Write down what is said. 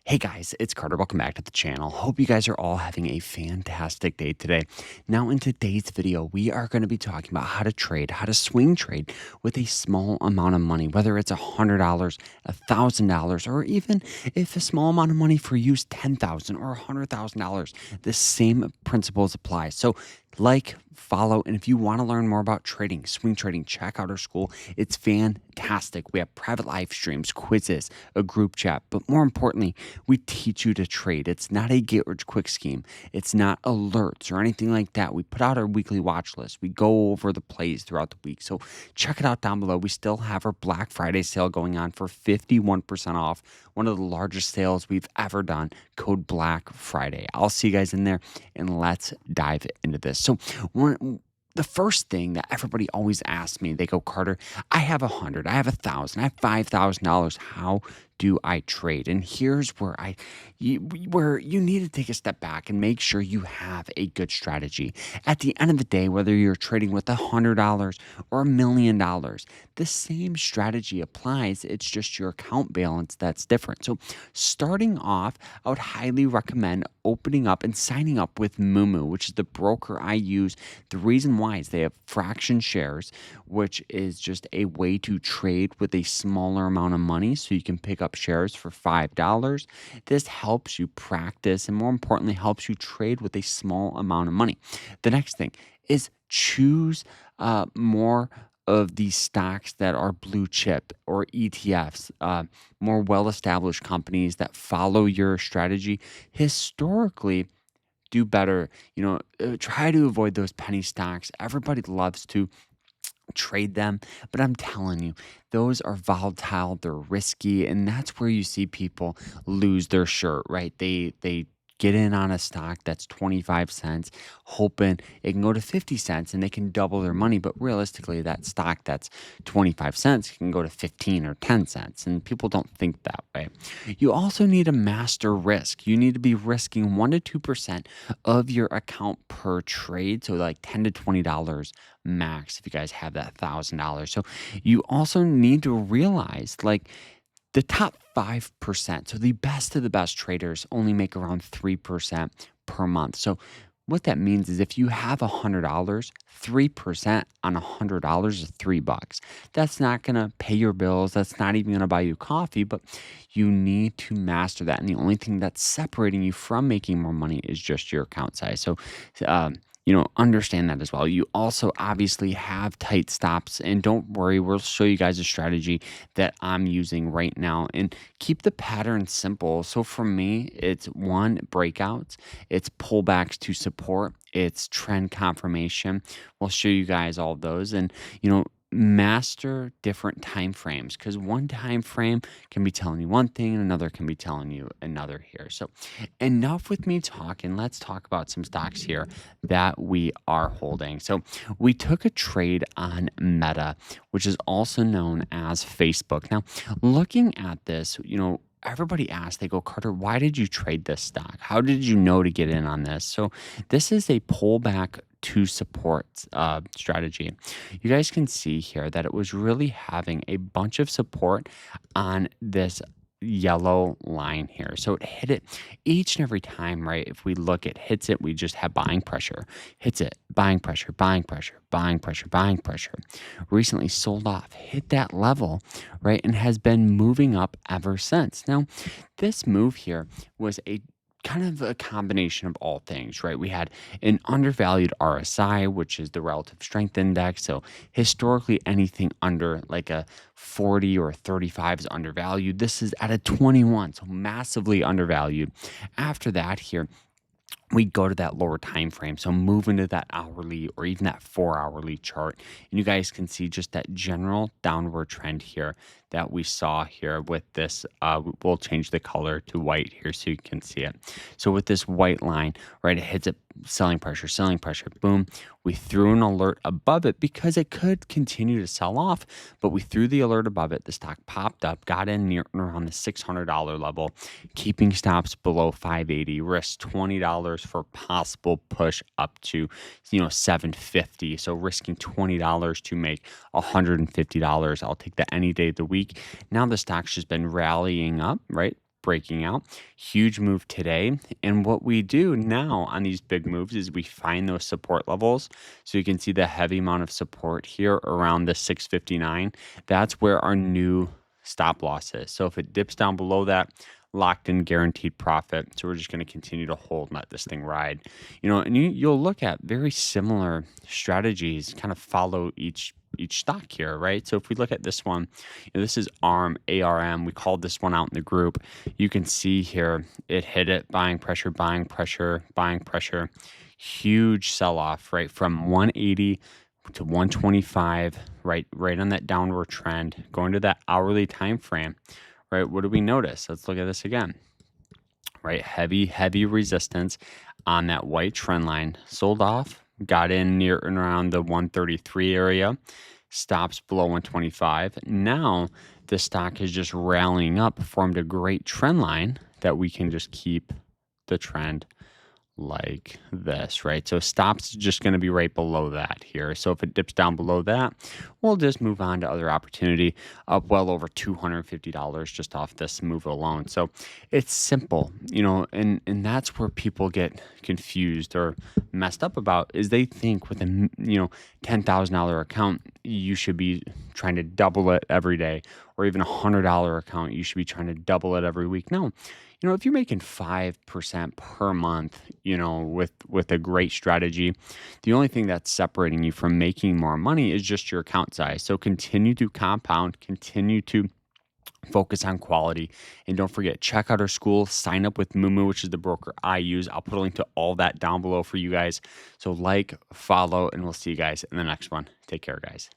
Hey guys, it's Carter. Welcome back to the channel. Hope you guys are all having a fantastic day today. Now, in today's video, we are going to be talking about how to trade, how to swing trade with a small amount of money, whether it's $100, $1,000, or even if a small amount of money for you is $10,000 or $100,000. The same principles apply. So, follow, and if you want to learn more about trading, swing trading, check out our school. It's fantastic. We have private live streams, quizzes, a group chat, but more importantly, we teach you to trade. It's not a get rich quick scheme. It's not alerts or anything like that. We put out our weekly watch list. We go over the plays throughout the week. So check it out down below. We still have our Black Friday sale going on for 51% off. One of the largest sales we've ever done. Code Black Friday. I'll see you guys in there, and let's dive into this. So the first thing that everybody always asks me, they go, Carter, I have 100, I have 1,000, I have $5,000. How do I trade? And here's where where you need to take a step back and make sure you have a good strategy. At the end of the day, whether you're trading with $100 or $1,000,000, the same strategy applies. It's just your account balance that's different. So starting off, I would highly recommend opening up and signing up with Moomoo, which is the broker I use. The reason why is they have fraction shares, which is just a way to trade with a smaller amount of money. So you can pick up shares for $5. This helps you practice and, more importantly, helps you trade with a small amount of money. The next thing is choose more of these stocks that are blue chip or ETFs, more well-established companies that follow your strategy historically do better. Try to avoid those penny stocks. Everybody loves to trade them, but I'm telling you, those are volatile, they're risky, and that's where you see people lose their shirt, right? They get in on a stock that's 25 cents, hoping it can go to 50 cents and they can double their money. But realistically, that stock that's 25 cents can go to 15 or 10 cents. And people don't think that way. You also need to master risk. You need to be risking 1 to 2% of your account per trade. So like $10 to $20 max if you guys have that $1,000. So you also need to realize the top 5%, so the best of the best traders only make around 3% per month. So what that means is if you have $100, 3% on $100 is $3. That's not going to pay your bills. That's not even going to buy you coffee, but you need to master that. And the only thing that's separating you from making more money is just your account size. So, understand that as well. You also obviously have tight stops, and don't worry, we'll show you guys a strategy that I'm using right now, and keep the pattern simple. So for me, it's one, breakouts, it's pullbacks to support, it's trend confirmation. We'll show you guys all of those, and master different time frames, because one time frame can be telling you one thing and another can be telling you another here. So enough with me talking. Let's talk about some stocks here that we are holding. So we took a trade on Meta, which is also known as Facebook. Now, looking at this, everybody asks, they go, Carter, why did you trade this stock? How did you know to get in on this? So this is a pullback to support strategy. You guys can see here that it was really having a bunch of support on this yellow line here. So it hit it each and every time, right? If we look, it hits it, we just have buying pressure. Hits it, buying pressure, buying pressure, buying pressure, buying pressure. Recently sold off, hit that level, right? And has been moving up ever since. Now, this move here was a kind of a combination of all things, right? We had an undervalued RSI, which is the relative strength index. So historically, anything under like a 40 or 35 is undervalued. This is at a 21, so massively undervalued. After that here, we go to that lower time frame. So move into that hourly or even that 4-hourly chart. And you guys can see just that general downward trend here that we saw here with this. We'll change the color to white here so you can see it. So with this white line, right, it hits it, selling pressure, boom. We threw an alert above it because it could continue to sell off, but we threw the alert above it. The stock popped up, got in near around the $600 level, keeping stops below 580, risk $20 for possible push up to, $750. So risking $20 to make $150. I'll take that any day of the week. Now the stock's just been rallying up, right? breaking out. Huge move today. And what we do now on these big moves is we find those support levels. So you can see the heavy amount of support here around the 659. That's where our new stop loss is. So if it dips down below that, locked in guaranteed profit. So we're just going to continue to hold and let this thing ride. And you'll look at very similar strategies kind of follow each stock here, right? So if we look at this one, this is ARM. We called this one out in the group. You can see here it hit it, buying pressure, buying pressure, buying pressure. Huge sell-off, right? From 180 to 125, right on that downward trend, going to that hourly time frame, right? What do we notice? Let's look at this again, right? Heavy resistance on that white trend line, sold off, got in near and around the 133 area, stops below 125. Now the stock is just rallying up, formed a great trend line that we can just keep the trend like this, right? So stops just going to be right below that here. So if it dips down below that, we'll just move on to other opportunity, up well over $250 just off this move alone. So it's simple, and that's where people get confused or messed up about is they think with a $10,000 account you should be trying to double it every day, or even $100 account you should be trying to double it every week. No, if you're making 5% per month, with a great strategy, the only thing that's separating you from making more money is just your account size. So continue to compound, continue to focus on quality, and don't forget, check out our school, sign up with Mumu, which is the broker I use. I'll put a link to all that down below for you guys. So follow, and we'll see you guys in the next one. Take care, guys.